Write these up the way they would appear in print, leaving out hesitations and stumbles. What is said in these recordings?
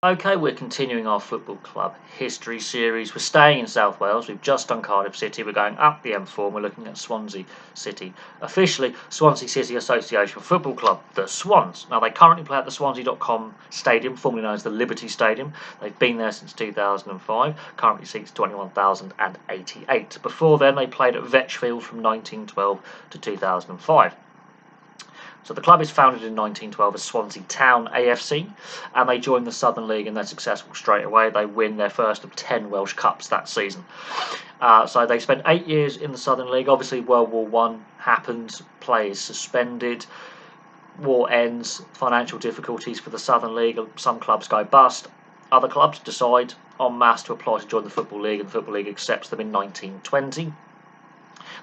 Okay, we're continuing our football club history series. We're staying in South Wales. We've just done Cardiff City. We're going up the M4 and we're looking at Swansea City. Officially, Swansea City Association Football Club, the Swans. Now, they currently play at the Swansea.com Stadium, formerly known as the Liberty Stadium. They've been there since 2005, currently seats 21,088. Before then, they played at Vetchfield from 1912 to 2005. So the club is founded in 1912 as Swansea Town AFC, and they joined the Southern League and they're successful straight away. They win their first of 10 Welsh Cups that season. So they spent 8 years in the Southern League. Obviously, World War One happened, play is suspended, war ends, financial difficulties for the Southern League. Some clubs go bust. Other clubs decide en masse to apply to join the Football League, and the Football League accepts them in 1920.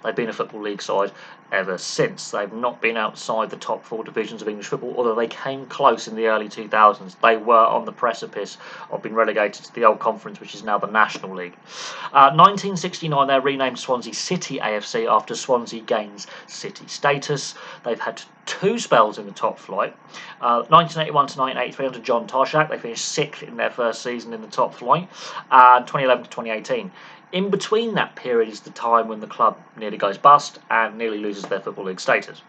They've been a Football League side ever since. They've not been outside the top 4 divisions of English football, although they came close in the early 2000s. They were on the precipice of being relegated to the old conference, which is now the National League. 1969, they're renamed Swansea City AFC after Swansea gains city status. They've had 2 spells in the top flight. 1981 to 1983 under John Toshak, they finished 6th in their first season in the top flight. 2011 to 2018. In between that period is the time when the club nearly goes bust and nearly loses their Football League status.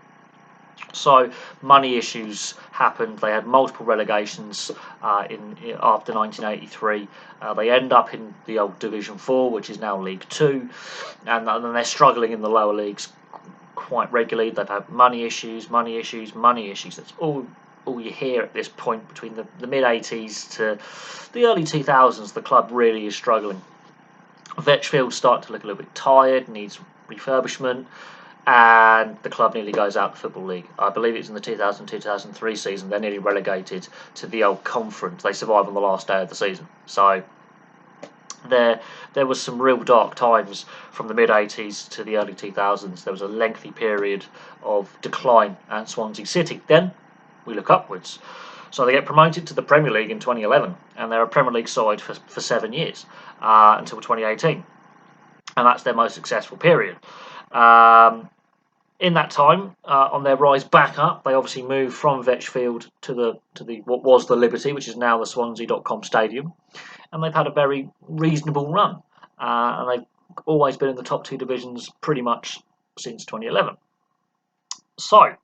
So money issues happened. They had multiple relegations after 1983. They end up in the old Division 4, which is now League 2, and they're struggling in the lower leagues quite regularly. They've had money issues. That's all you hear at this point. Between the mid-80s to the early 2000s, the club really is struggling. Vetchfield starting to look a little bit tired, needs refurbishment, and the club nearly goes out of the Football League. I believe it's in the 2002-2003 season. They're nearly relegated to the old conference. They survive on the last day of the season. So there was some real dark times from the mid-80s to the early 2000s. There was a lengthy period of decline at Swansea City. Then we look upwards. So they get promoted to the Premier League in 2011, and they're a Premier League side for 7 years, until 2018. And that's their most successful period. In that time, on their rise back up, they obviously moved from Vetchfield to the what was the Liberty, which is now the Swansea.com Stadium. And they've had a very reasonable run. And they've always been in the top 2 divisions pretty much since 2011. So,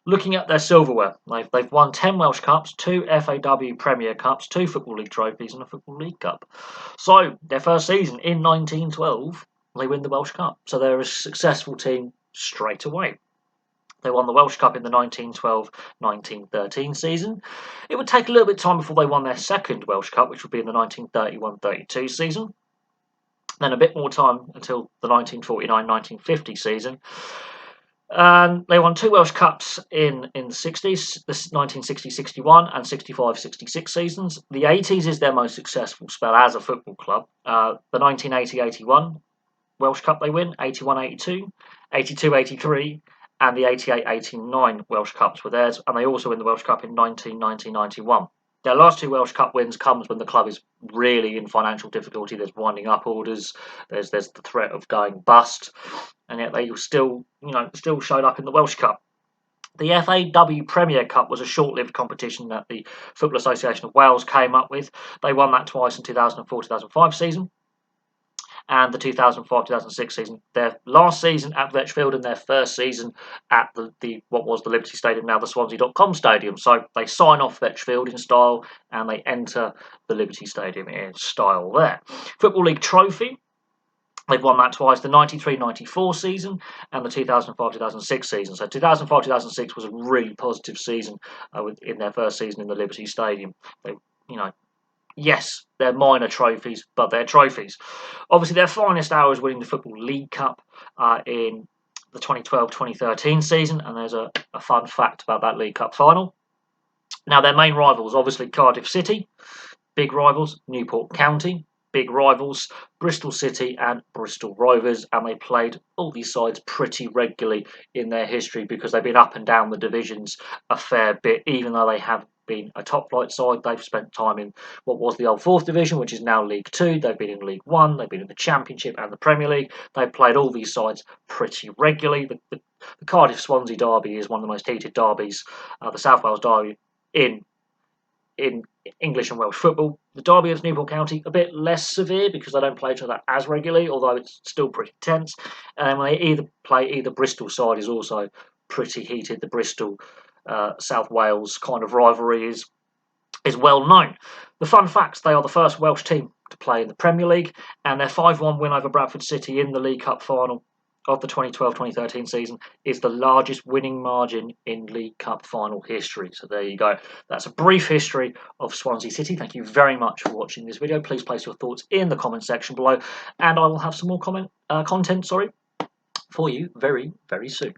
looking at their silverware, they've won 10 Welsh Cups, 2 FAW Premier Cups, 2 Football League trophies and a Football League Cup. So, their first season in 1912, they win the Welsh Cup. So they're a successful team straight away. They won the Welsh Cup in the 1912-1913 season. It would take a little bit of time before they won their second Welsh Cup, which would be in the 1931-32 season. Then a bit more time until the 1949-1950 season. And they won 2 Welsh Cups in the 60s, the 1960-61 and 65-66 seasons. The 80s is their most successful spell as a football club. The 1980-81 Welsh Cup they win, 81-82, 82-83, and the 88-89 Welsh Cups were theirs. And they also win the Welsh Cup in 1990-91. Their last 2 Welsh Cup wins comes when the club is really in financial difficulty. There's winding up orders. There's the threat of going bust, and yet they still showed up in the Welsh Cup. The FAW Premier Cup was a short-lived competition that the Football Association of Wales came up with. They won that twice in 2004-2005 season. And the 2005-2006 season, their last season at Vetchfield and their first season at the what was the Liberty Stadium, now the Swansea.com Stadium. So they sign off Vetchfield in style and they enter the Liberty Stadium in style there. Football League trophy, they've won that twice, the 93-94 season and the 2005-2006 season. So 2005-2006 was a really positive season in their first season in the Liberty Stadium. They, yes, they're minor trophies, but they're trophies. Obviously, their finest hour is winning the Football League Cup in the 2012-2013 season, and there's a fun fact about that League Cup final. Now, their main rivals, obviously Cardiff City, big rivals, Newport County, big rivals, Bristol City and Bristol Rovers, and they played all these sides pretty regularly in their history because they've been up and down the divisions a fair bit, even though they have been a top flight side. They've spent time in what was the old 4th division, which is now League 2. They've been in League 1, they've been in the Championship and the Premier League. They've played all these sides pretty regularly. The Cardiff-Swansea derby is one of the most heated derbies, the South Wales derby in English and Welsh football. The derby against Newport County, a bit less severe because they don't play each other as regularly, although it's still pretty tense. And when they either Bristol side is also pretty heated. The Bristol South Wales kind of rivalry is well known. The fun facts: they are the first Welsh team to play in the Premier League, and their 5-1 win over Bradford City in the League Cup final of the 2012-2013 season is the largest winning margin in League Cup final history. So there you go. That's a brief history of Swansea City. Thank you very much for watching this video. Please place your thoughts in the comment section below, and I will have some more content for you very, very soon.